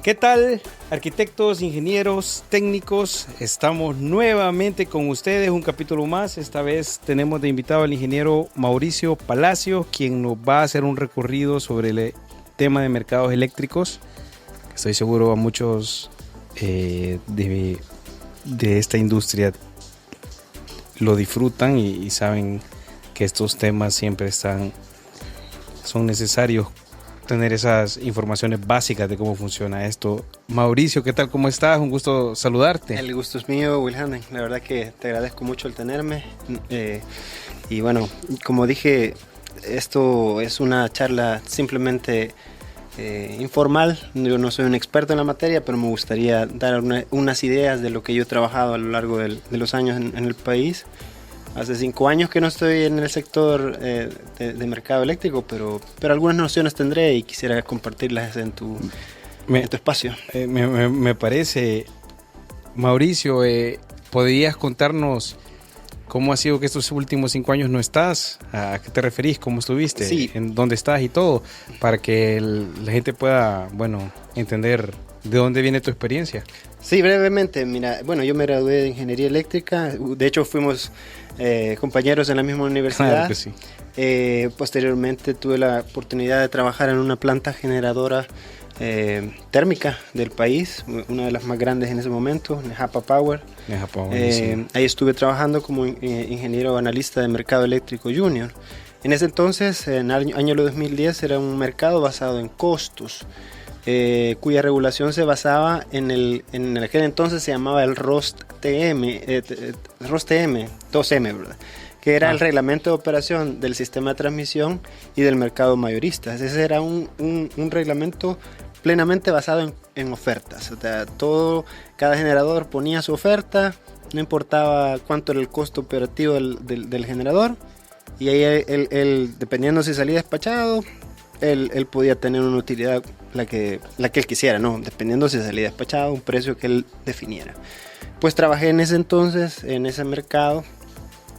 ¿Qué tal, arquitectos, ingenieros, técnicos? Estamos nuevamente con ustedes, un capítulo más. Esta vez tenemos de invitado al ingeniero Mauricio Palacio, quien nos va a hacer un recorrido sobre el tema de mercados eléctricos. Estoy seguro a muchos de esta industria lo disfrutan y saben que estos temas siempre son necesarios tener esas informaciones básicas de cómo funciona esto. Mauricio, ¿qué tal? ¿Cómo estás? Un gusto saludarte. El gusto es mío, Wilhelm. La verdad que te agradezco mucho el tenerme. Y bueno, como dije, esto es una charla simplemente informal. Yo no soy un experto en la materia, pero me gustaría dar unas ideas de lo que yo he trabajado a lo largo de los años en el país. Hace 5 años que no estoy en el sector de mercado eléctrico, pero algunas nociones tendré y quisiera compartirlas en tu espacio. Me parece, Mauricio, ¿podrías contarnos cómo ha sido que estos últimos 5 años no estás? ¿A qué te referís? ¿Cómo estuviste? Sí. ¿En dónde estás y todo? Para que la gente pueda, entender de dónde viene tu experiencia. Sí, brevemente. Mira, yo me gradué de Ingeniería Eléctrica. De hecho, fuimos compañeros en la misma universidad. Claro que sí. Posteriormente tuve la oportunidad de trabajar en una planta generadora térmica del país, una de las más grandes en ese momento, Nejapa Power. Sí. Ahí estuve trabajando como ingeniero analista de mercado eléctrico junior. En ese entonces, en el año 2010, era un mercado basado en costos, cuya regulación se basaba en aquel entonces se llamaba el ROS-TM 2M, ¿verdad? Que era el reglamento de operación del sistema de transmisión y del mercado mayorista. Ese era un reglamento plenamente basado en ofertas. O sea, cada generador ponía su oferta, no importaba cuánto era el costo operativo del generador, y ahí él, dependiendo si salía despachado, él podía tener una utilidad la que él quisiera, ¿no? Dependiendo si salía despachado, un precio que él definiera. Pues trabajé en ese entonces, en ese mercado.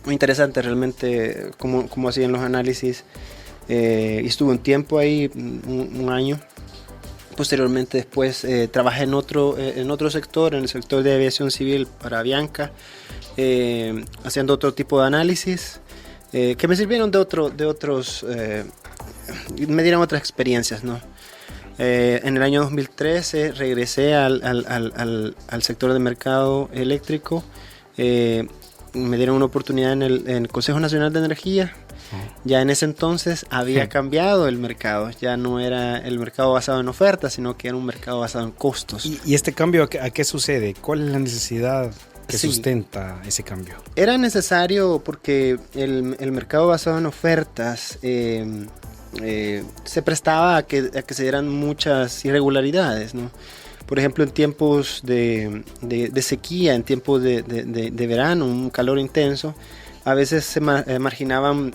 Muy interesante realmente cómo hacían los análisis. Estuve un tiempo ahí, un año. Posteriormente después trabajé en otro sector, en el sector de aviación civil para Avianca, haciendo otro tipo de análisis que me sirvieron de otros, me dieron otras experiencias, ¿no? En el año 2013 regresé al sector de mercado eléctrico. Me dieron una oportunidad en el Consejo Nacional de Energía. Ya en ese entonces había cambiado el mercado. Ya no era el mercado basado en ofertas, sino que era un mercado basado en costos. ¿Y este cambio a qué sucede? ¿Cuál es la necesidad que sustenta ese cambio? Era necesario porque el mercado basado en ofertas se prestaba a que se dieran muchas irregularidades, ¿no? Por ejemplo, en tiempos de sequía, en tiempos de verano, un calor intenso, a veces se marginaban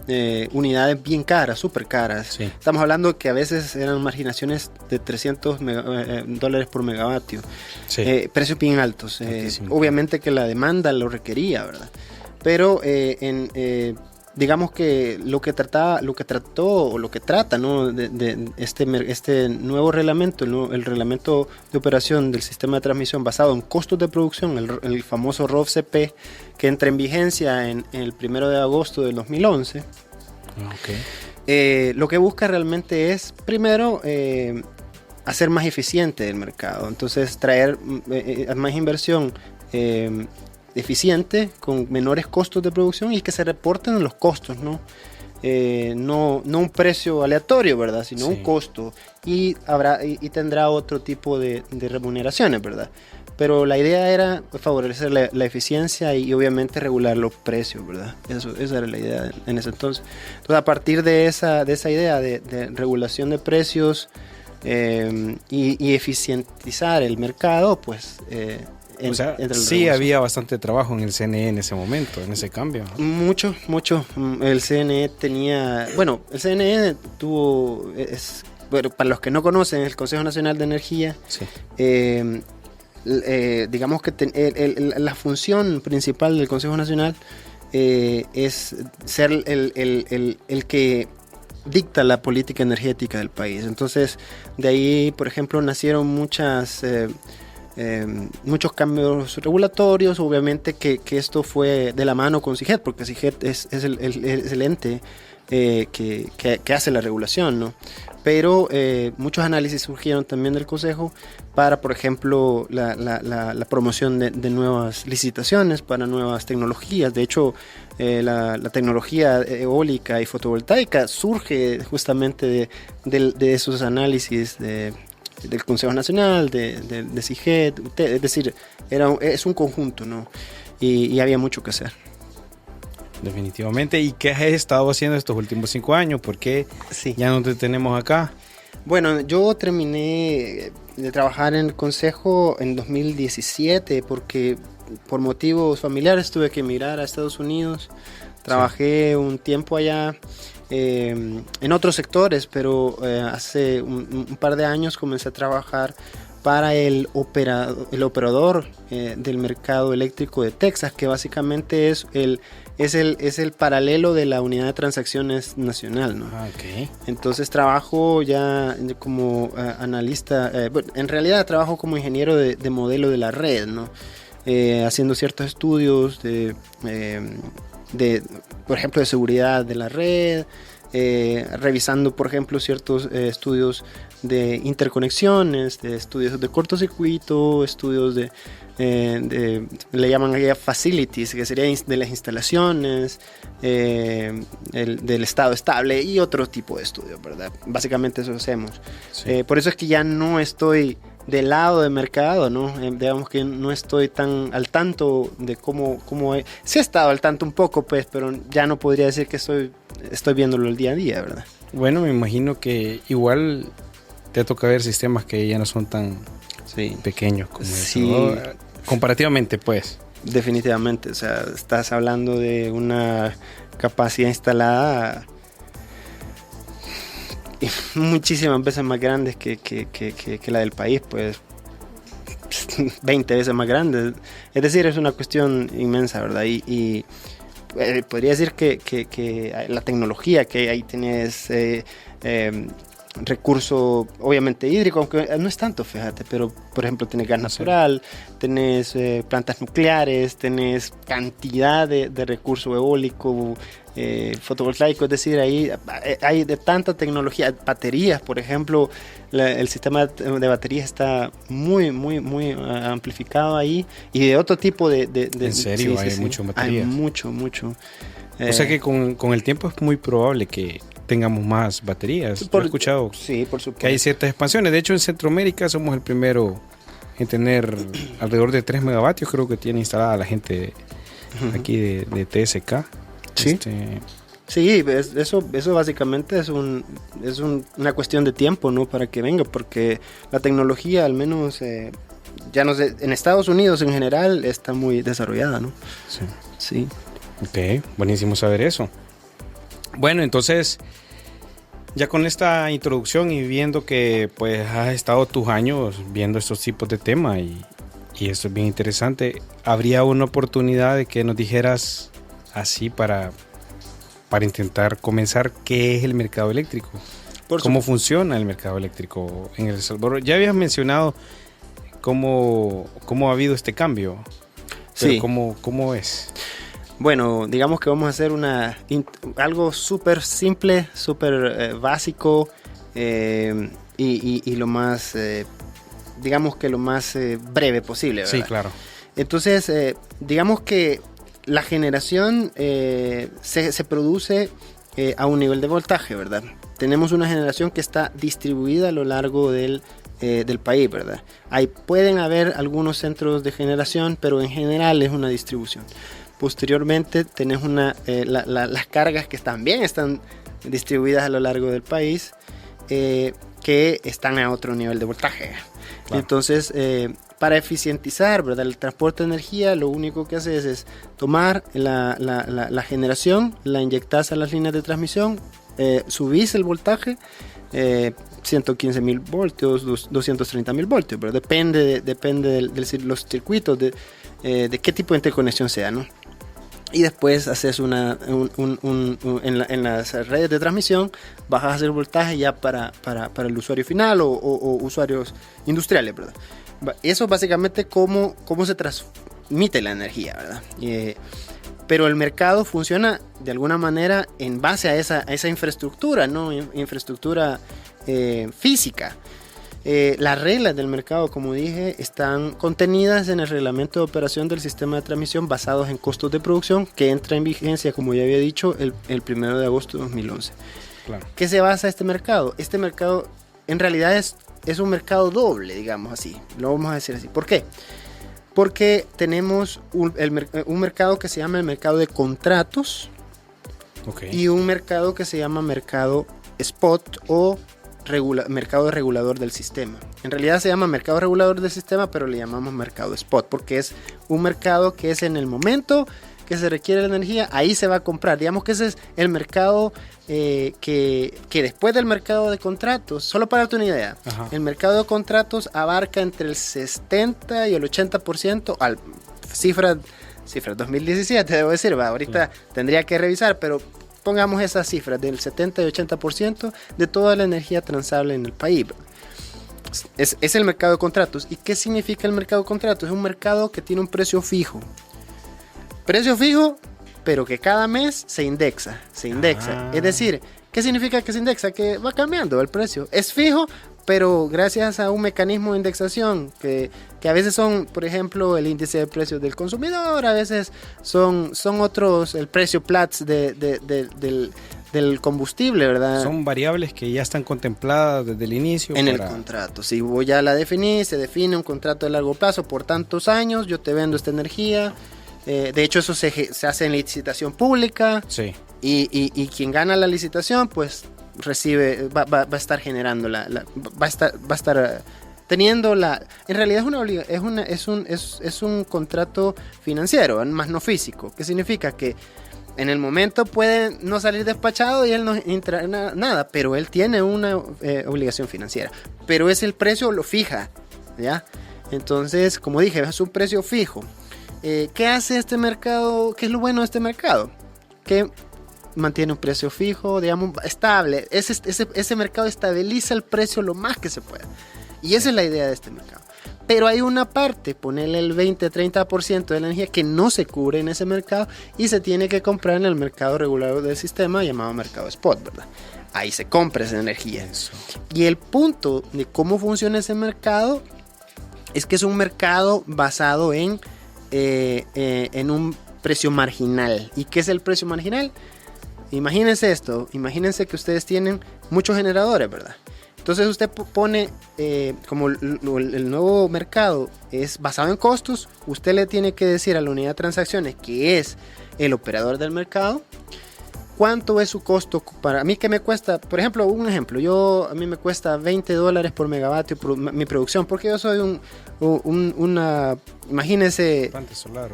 unidades bien caras, súper caras. Sí. Estamos hablando que a veces eran marginaciones de $300 por megavatio. Sí. Precios bien altos. Obviamente que la demanda lo requería, ¿verdad? Pero digamos que lo que trata, ¿no? de este nuevo reglamento, el reglamento de operación del sistema de transmisión basado en costos de producción, el famoso ROV-CP, que entra en vigencia en el 1 de agosto del 2011. Okay. Lo que busca realmente es, primero, hacer más eficiente el mercado, entonces traer más inversión eficiente, con menores costos de producción y que se reporten los costos, ¿no? No un precio aleatorio, ¿verdad? Sino un costo, y tendrá otro tipo de remuneraciones, ¿verdad? Pero la idea era favorecer la eficiencia y obviamente regular los precios, ¿verdad? Esa era la idea en ese entonces. Entonces, a partir de esa idea de regulación de precios y eficientizar el mercado, pues sí había bastante trabajo en el CNE en ese momento, en ese cambio, ¿no? Mucho. El CNE tenía... Bueno, el CNE tuvo... para los que no conocen, el Consejo Nacional de Energía, sí. Digamos que la función principal del Consejo Nacional es ser el que dicta la política energética del país. Entonces, de ahí, por ejemplo, nacieron muchos cambios regulatorios, obviamente que esto fue de la mano con CIGET, porque CIGET es el ente que hace la regulación, ¿no? Pero muchos análisis surgieron también del Consejo para, por ejemplo, la promoción de nuevas licitaciones para nuevas tecnologías. De hecho, la tecnología eólica y fotovoltaica surge justamente de esos análisis del Consejo Nacional, de CIGET, es decir, es un conjunto, ¿no? Y había mucho que hacer. Definitivamente. ¿Y qué has estado haciendo estos últimos 5 años? ¿Por qué ya no te tenemos acá? Bueno, yo terminé de trabajar en el Consejo en 2017 porque por motivos familiares tuve que emigrar a Estados Unidos. Trabajé un tiempo allá en otros sectores, pero hace un par de años comencé a trabajar para el operador del mercado eléctrico de Texas, que básicamente es el paralelo de la unidad de transacciones nacional, ¿no? Okay. Entonces trabajo ya como analista, en realidad trabajo como ingeniero de modelo de la red, ¿no? Haciendo ciertos estudios por ejemplo, de seguridad de la red, revisando, por ejemplo, ciertos estudios de interconexiones, de estudios de cortocircuito, estudios le llaman allá facilities, que sería de las instalaciones, del estado estable y otro tipo de estudios, ¿verdad? Básicamente eso hacemos. Sí. Por eso es que ya no estoy del lado de mercado, ¿no? Digamos que no estoy tan al tanto de cómo sí he estado al tanto un poco, pues, pero ya no podría decir que estoy viéndolo el día a día, ¿verdad? Bueno, me imagino que igual te toca ver sistemas que ya no son tan pequeños como eso, ¿no? Comparativamente, pues. Definitivamente, o sea, estás hablando de una capacidad instalada muchísimas veces más grandes que la del país, pues 20 veces más grandes. Es decir, es una cuestión inmensa, ¿verdad? Y podría decir que la tecnología que ahí tienes, recurso obviamente hídrico, aunque no es tanto, fíjate, pero por ejemplo tenés gas natural, tenés plantas nucleares, tenés cantidad de recurso eólico, fotovoltaico, es decir, ahí hay de tanta tecnología, baterías, por ejemplo, el sistema de baterías está muy amplificado ahí, y de otro tipo de ¿En serio? Hay mucho baterías. Hay mucho. O sea que con el tiempo es muy probable que tengamos más baterías. He escuchado por supuesto, que hay ciertas expansiones. De hecho, en Centroamérica somos el primero en tener alrededor de 3 megavatios, creo que tiene instalada la gente aquí de TSK. Sí. Sí, eso básicamente es una cuestión de tiempo, ¿no? Para que venga, porque la tecnología, al menos, ya no sé, en Estados Unidos en general está muy desarrollada, ¿no? Sí. Ok, buenísimo saber eso. Bueno, entonces, ya con esta introducción y viendo que pues has estado tus años viendo estos tipos de temas y esto es bien interesante, ¿habría una oportunidad de que nos dijeras así para intentar comenzar qué es el mercado eléctrico? ¿Cómo funciona el mercado eléctrico en El Salvador? Ya habías mencionado cómo ha habido este cambio, pero sí. ¿Cómo es? Bueno, digamos que vamos a hacer algo súper simple, súper básico y lo más, digamos que lo más breve posible, ¿verdad? Sí, claro. Entonces, digamos que la generación se produce a un nivel de voltaje, ¿verdad? Tenemos una generación que está distribuida a lo largo del país, ¿verdad? Ahí pueden haber algunos centros de generación, pero en general es una distribución. Posteriormente tenés las cargas que también están distribuidas a lo largo del país, que están a otro nivel de voltaje. Claro. Entonces, para eficientizar, ¿verdad?, el transporte de energía, lo único que haces es tomar la generación, la inyectas a las líneas de transmisión, subís el voltaje, 115.000 voltios, 230.000 voltios, pero depende de los circuitos, de qué tipo de interconexión sea, ¿no? y después haces en las redes de transmisión, vas a hacer voltaje ya para el usuario final o usuarios industriales, ¿verdad? Eso es básicamente cómo se transmite la energía, ¿verdad? Pero el mercado funciona de alguna manera en base a esa infraestructura, ¿no? Infraestructura física. Las reglas del mercado, como dije, están contenidas en el reglamento de operación del sistema de transmisión basados en costos de producción que entra en vigencia, como ya había dicho, el 1 de agosto de 2011. Claro. ¿Qué se basa este mercado? Este mercado en realidad es un mercado doble, digamos así. Lo vamos a decir así. ¿Por qué? Porque tenemos un mercado que se llama el mercado de contratos, y un mercado que se llama mercado spot o mercado regulador del sistema. En realidad se llama mercado regulador del sistema, pero le llamamos mercado spot porque es un mercado que es en el momento que se requiere la energía, ahí se va a comprar. Digamos que ese es el mercado que después del mercado de contratos, solo para darte una idea, ajá, el mercado de contratos abarca entre el 70 y el 80%, cifras 2017, debo decir, ahorita tendría que revisar, pero pongamos esas cifras del 70 y 80% de toda la energía transable en el país. Es el mercado de contratos. ¿Y qué significa el mercado de contratos? Es un mercado que tiene un precio fijo. Precio fijo, pero que cada mes se indexa. Es decir, ¿qué significa que se indexa? Que va cambiando el precio. Es fijo, pero gracias a un mecanismo de indexación que a veces son, por ejemplo, el índice de precios del consumidor, a veces son otros, el precio Platts del combustible, ¿verdad? Son variables que ya están contempladas desde el inicio. En el contrato. Si vos ya la definís, se define un contrato de largo plazo por tantos años, yo te vendo esta energía. De hecho, eso se hace en licitación pública. Sí. Y quien gana la licitación, pues recibe, va a estar generando va a estar teniendo en realidad es un contrato financiero, más no físico, que significa que en el momento puede no salir despachado y él no entra nada, pero él tiene una obligación financiera, pero es el precio, lo fija, ¿ya? Entonces, como dije, es un precio fijo. ¿Qué hace este mercado? ¿Qué es lo bueno de este mercado? Que mantiene un precio fijo, digamos, estable. Ese mercado estabiliza el precio lo más que se pueda. Y esa es la idea de este mercado. Pero hay una parte, ponerle el 20-30% de la energía que no se cubre en ese mercado y se tiene que comprar en el mercado regulador del sistema llamado mercado spot, ¿verdad? Ahí se compra esa energía. Eso. Y el punto de cómo funciona ese mercado es que es un mercado basado en un precio marginal. ¿Y qué es el precio marginal? Imagínense esto, imagínense que ustedes tienen muchos generadores, ¿verdad? Entonces usted pone, como el nuevo mercado es basado en costos, usted le tiene que decir a la unidad de transacciones, que es el operador del mercado, cuánto es su costo. Para mí, que me cuesta, por ejemplo, a mí me cuesta $20 por megavatio mi producción, porque yo soy imagínense, planta solar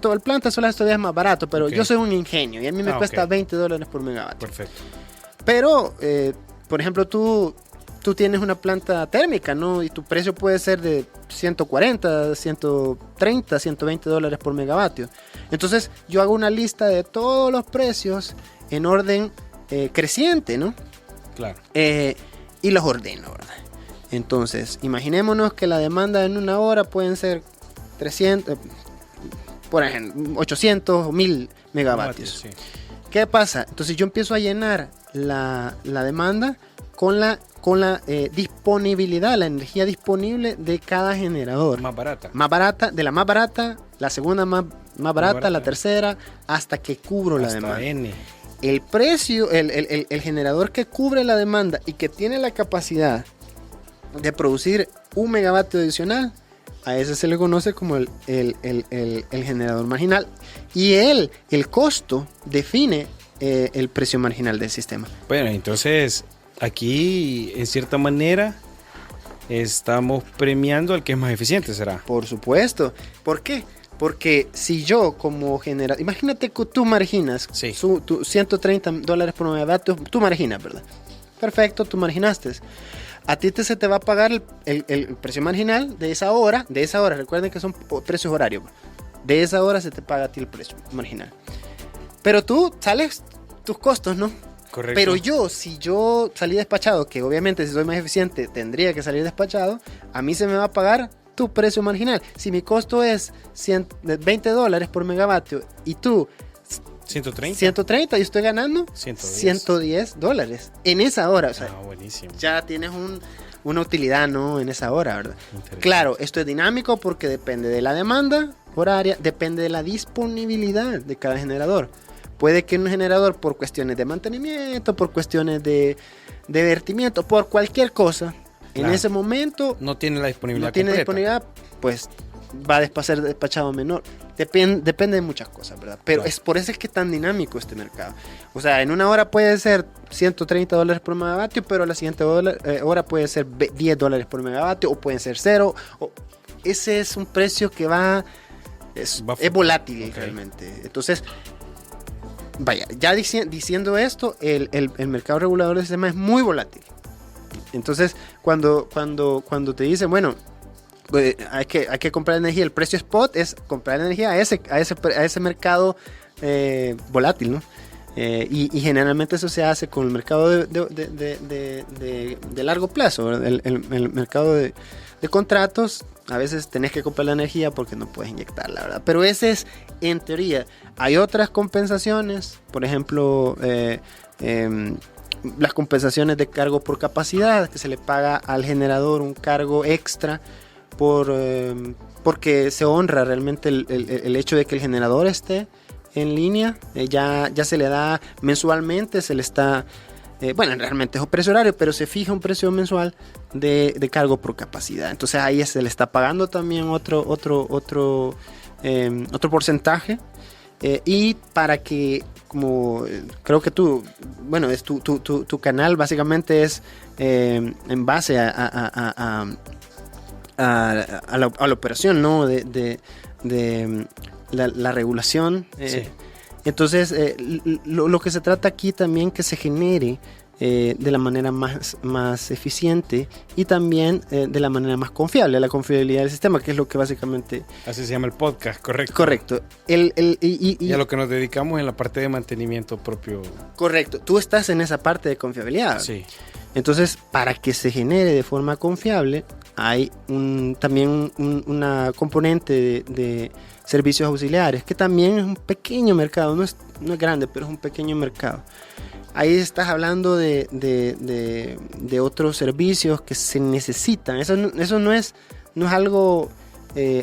todo el planta solar todavía es más barato, pero yo soy un ingenio y a mí me cuesta $20 por megavatio. Perfecto. Pero por ejemplo, tú tienes una planta térmica, ¿no? Y tu precio puede ser de 140, 130, $120 por megavatio. Entonces, yo hago una lista de todos los precios en orden creciente, ¿no? Claro. Y los ordeno, ¿verdad? Entonces, imaginémonos que la demanda en una hora pueden ser 300, por ejemplo, 800 o 1000 megavatios. Sí. ¿Qué pasa? Entonces, yo empiezo a llenar la demanda con la disponibilidad, la energía disponible de cada generador. Más barata. De la más barata, la segunda más barata, la tercera, hasta que cubro la demanda. N. El precio, el generador que cubre la demanda y que tiene la capacidad de producir 1 megavatio adicional, a ese se le conoce como el generador marginal. Y el costo define el precio marginal del sistema. Bueno, entonces aquí en cierta manera estamos premiando al que es más eficiente, ¿será? Por supuesto. ¿Por qué? Porque si yo como generador, imagínate que tú marginas, sí, tu $130 por megavatio, tú marginas, ¿verdad? Perfecto, tú marginaste. A ti se te va a pagar el precio marginal de esa hora, recuerden que son precios horarios, de esa hora se te paga a ti el precio marginal. Pero tú sales tus costos, ¿no? Correcto. Pero si yo salí despachado, que obviamente si soy más eficiente tendría que salir despachado, a mí se me va a pagar tu precio marginal. Si mi costo es $20 por megavatio y tú 130 y estoy ganando $110 en esa hora. O sea, buenísimo. Ya tienes una utilidad, ¿no? En esa hora, ¿verdad? Claro, esto es dinámico porque depende de la demanda horaria, depende de la disponibilidad de cada generador. Puede que un generador, por cuestiones de mantenimiento, por cuestiones de vertimiento, por cualquier cosa, en ese momento no tiene la disponibilidad. No tiene disponibilidad, pues va a ser despachado menor. Depende de muchas cosas, ¿verdad? Pero es por eso es que es tan dinámico este mercado. O sea, en una hora puede ser $130 por megavatio, pero la siguiente hora puede ser $10 por megavatio, o pueden ser 0. Ese es un precio que es volátil realmente. Entonces, vaya, ya diciendo esto, el mercado regulador del sistema es muy volátil. Entonces, cuando te dicen, bueno, hay que comprar energía, el precio spot es comprar energía a ese mercado volátil, ¿no? Y generalmente eso se hace con el mercado de largo plazo, ¿verdad? El mercado de contratos. A veces tenés que comprar la energía porque no puedes inyectarla, ¿verdad? Pero ese es en teoría. Hay otras compensaciones, por ejemplo, las compensaciones de cargo por capacidad, que se le paga al generador un cargo extra porque se honra realmente el hecho de que el generador esté en línea. Ya se le da mensualmente, se le está... bueno, realmente es un precio horario, pero se fija un precio mensual de cargo por capacidad. Entonces ahí se le está pagando también otro porcentaje. Y para que, como creo que tú, bueno, es tu canal básicamente es en base a la operación, ¿no? de la regulación. Sí. Entonces, lo que se trata aquí también que se genere de la manera más eficiente y también de la manera más confiable, la confiabilidad del sistema, que es lo que básicamente... Así se llama el podcast, correcto. Correcto. Y a lo que nos dedicamos en la parte de mantenimiento propio. Correcto. Tú estás en esa parte de confiabilidad. Sí. Entonces, para que se genere de forma confiable, hay también una componente de servicios auxiliares, que también es un pequeño mercado, no es grande, pero es un pequeño mercado. Ahí estás hablando de otros servicios que se necesitan. Eso no es algo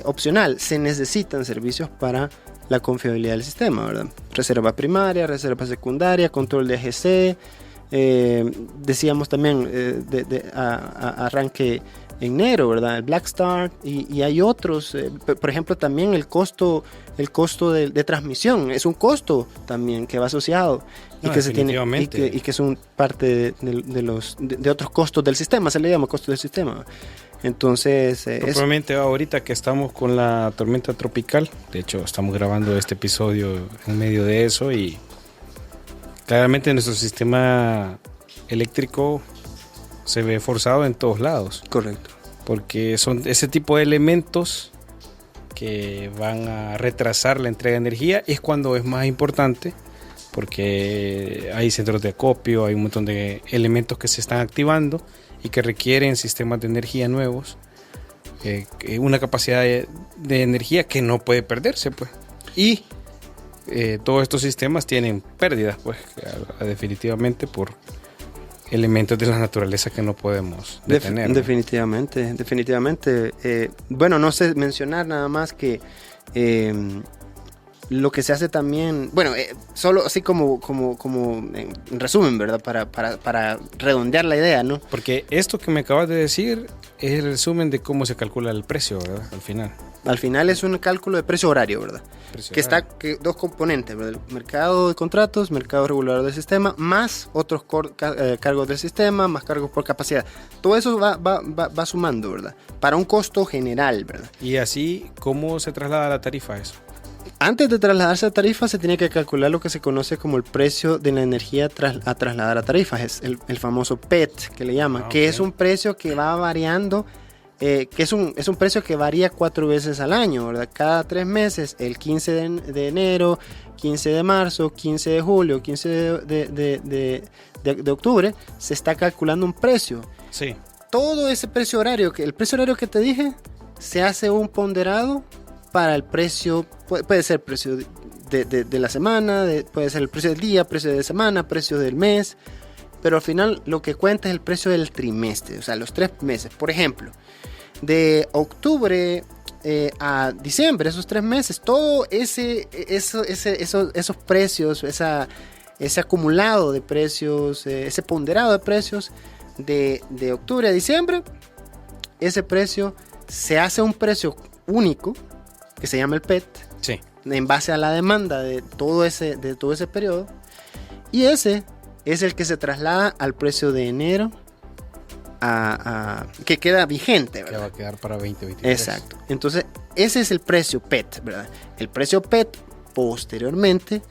opcional. Se necesitan servicios para la confiabilidad del sistema, ¿verdad? Reserva primaria, reserva secundaria, control de AGC. Decíamos también arranque en negro, ¿verdad? El Black Start y hay otros, por ejemplo también el costo de transmisión es un costo también que va asociado y que se tiene y que es un parte de otros costos del sistema, se le llama costo del sistema. Entonces probablemente ahorita que estamos con la tormenta tropical, de hecho estamos grabando este episodio en medio de eso y claramente nuestro sistema eléctrico se ve forzado en todos lados. Correcto. Porque son ese tipo de elementos que van a retrasar la entrega de energía. Es cuando es más importante, porque hay centros de acopio, hay un montón de elementos que se están activando y que requieren sistemas de energía nuevos. Una capacidad de energía que no puede perderse, pues. Y todos estos sistemas tienen pérdidas, pues, definitivamente por elementos de la naturaleza que no podemos detener. Definitivamente. Bueno, no sé mencionar nada más que lo que se hace también, bueno, solo así como en resumen, ¿verdad? Para redondear la idea, ¿no? Porque esto que me acabas de decir es el resumen de cómo se calcula el precio, ¿verdad? Al final es un cálculo de precio horario, ¿verdad? Que dos componentes, ¿verdad? El mercado de contratos, mercado regulador del sistema, más otros cargos del sistema, más cargos por capacidad. Todo eso va sumando, ¿verdad? Para un costo general, ¿verdad? Y así, ¿cómo se traslada la tarifa eso? Antes de trasladarse a tarifa se tiene que calcular lo que se conoce como el precio de la energía a trasladar a tarifas. Es el famoso PET que le llaman, que es un precio que va variando que es un precio que varía 4 veces al año, ¿verdad? Cada 3 meses, el 15 de enero, 15 de marzo, 15 de julio, 15 de octubre, se está calculando un precio. Sí. Todo ese precio horario, el precio horario que te dije, se hace un ponderado para el precio, puede ser el precio de la semana, puede ser el precio del día, precio de semana, precio del mes, pero al final lo que cuenta es el precio del trimestre, o sea, los 3 meses. Por ejemplo, de octubre a diciembre, esos 3 meses, todo esos precios, ese acumulado de precios, ese ponderado de precios de octubre a diciembre, ese precio se hace un precio único que se llama el PET, Sí. en base a la demanda de todo ese periodo, y ese es el que se traslada al precio de enero que queda vigente, ¿verdad? Que va a quedar para 2023. Exacto. Entonces, ese es el precio PET, ¿verdad? El precio PET, posteriormente,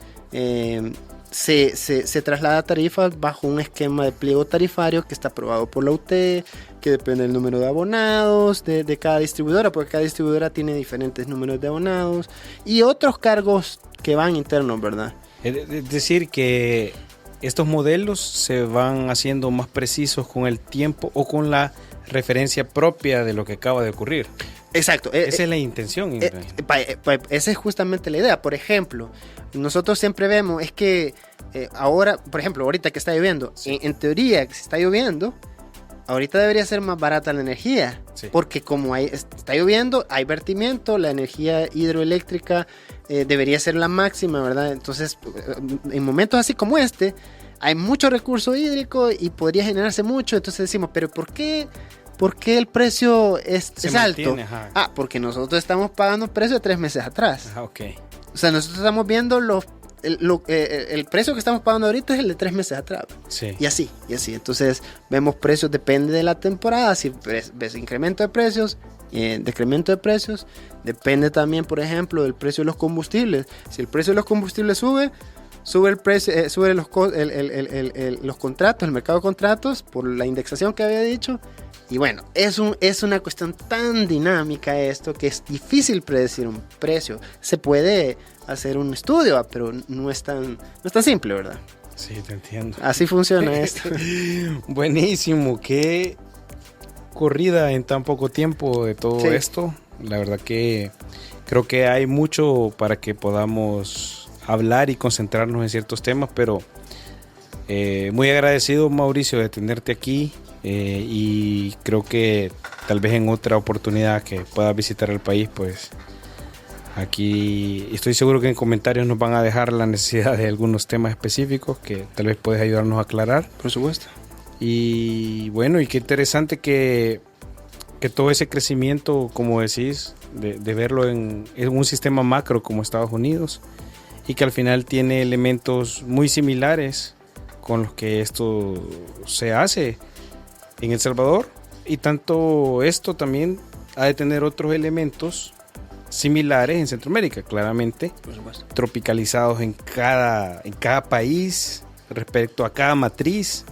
se traslada a tarifas bajo un esquema de pliego tarifario que está aprobado por la UTE, que depende del número de abonados de cada distribuidora, porque cada distribuidora tiene diferentes números de abonados y otros cargos que van internos, ¿verdad? Es decir, que estos modelos se van haciendo más precisos con el tiempo o con la referencia propia de lo que acaba de ocurrir. Exacto. Esa es la intención. Esa es justamente la idea. Por ejemplo, nosotros siempre vemos, es que ahora, por ejemplo, ahorita que está lloviendo, sí, en teoría, si está lloviendo, ahorita debería ser más barata la energía, sí, porque como está lloviendo, hay vertimiento, la energía hidroeléctrica debería ser la máxima, ¿verdad? Entonces, en momentos así como este, hay mucho recurso hídrico y podría generarse mucho, entonces decimos, pero ¿por qué el precio es alto? Porque nosotros estamos pagando el precio de 3 meses atrás. Okay. O sea, nosotros estamos viendo el precio que estamos pagando ahorita es el de 3 meses atrás. Sí. Y así. Entonces, vemos precios, depende de la temporada. Si ves incremento de precios, decremento de precios, depende también, por ejemplo, del precio de los combustibles. Si el precio de los combustibles sube el precio, sube los contratos, el mercado de contratos, por la indexación que había dicho. Y bueno, es una cuestión tan dinámica esto que es difícil predecir un precio. Se puede hacer un estudio, pero no es tan simple, ¿verdad? Sí, te entiendo. Así funciona esto. Buenísimo, qué corrida en tan poco tiempo de todo esto. La verdad que creo que hay mucho para que podamos hablar y concentrarnos en ciertos temas, pero muy agradecido, Mauricio, de tenerte aquí. Y creo que tal vez en otra oportunidad que puedas visitar el país, pues aquí estoy seguro que en comentarios nos van a dejar la necesidad de algunos temas específicos que tal vez puedes ayudarnos a aclarar. Por supuesto. Y bueno, y qué interesante que todo ese crecimiento, como decís, de verlo en un sistema macro como Estados Unidos, y que al final tiene elementos muy similares con los que esto se hace en El Salvador, y tanto esto también ha de tener otros elementos similares en Centroamérica, claramente, tropicalizados en cada país respecto a cada matriz,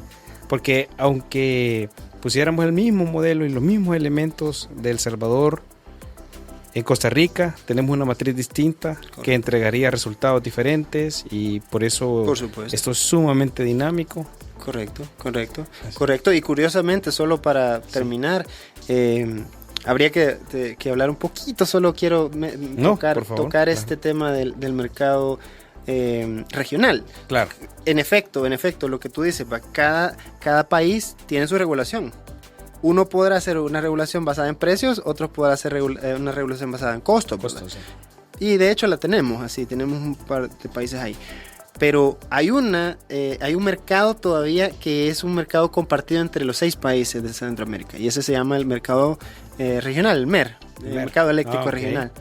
porque aunque pusiéramos el mismo modelo y los mismos elementos de El Salvador, en Costa Rica tenemos una matriz distinta. Correcto. Que entregaría resultados diferentes, y por eso esto es sumamente dinámico. Correcto. Y curiosamente, solo para terminar, habría que hablar un poquito, solo quiero tocar este tema del mercado regional. Claro. En efecto, lo que tú dices, cada país tiene su regulación. Uno podrá hacer una regulación basada en precios, otros podrán hacer una regulación basada en costos. Sí. Y de hecho la tenemos, así, tenemos un par de países ahí. Pero hay un mercado todavía que es un mercado compartido entre los 6 países de Centroamérica, y ese se llama el mercado regional, el MER, el mercado eléctrico regional.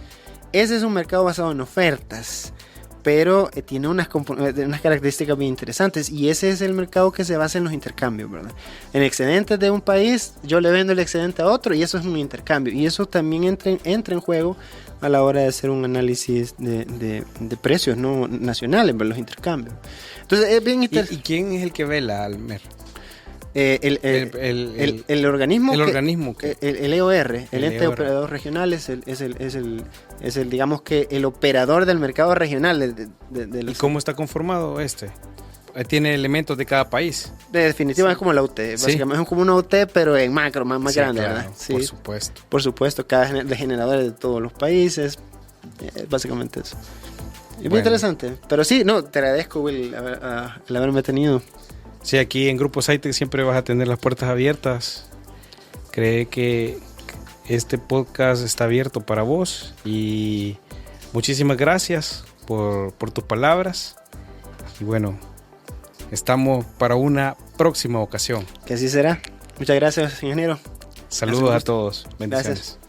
Ese es un mercado basado en ofertas, pero tiene unas características bien interesantes, y ese es el mercado que se basa en los intercambios, ¿verdad? En excedentes de un país, yo le vendo el excedente a otro, y eso es un intercambio, y eso también entra en juego a la hora de hacer un análisis de precios no nacionales, ¿verdad? Los intercambios. Entonces es bien interesante. ¿Y quién es el que vela al MER? El organismo, el EOR, el ente operador regional, es el digamos que el operador del mercado regional. ¿Y cómo está conformado este? Tiene elementos de cada país. De definitiva es como la UT, básicamente es como una UT, pero en macro, más grande, claro, ¿verdad? Sí, por supuesto. Por supuesto, cada de generadores de todos los países, básicamente eso. Es muy interesante, pero sí, no, te agradezco, Will, el haberme tenido. Sí, aquí en Grupo Saitec siempre vas a tener las puertas abiertas. Cree que este podcast está abierto para vos y muchísimas gracias por tus palabras. Y bueno, estamos para una próxima ocasión. Que así será. Muchas gracias, ingeniero. Saludos a todos. Bendiciones. Gracias.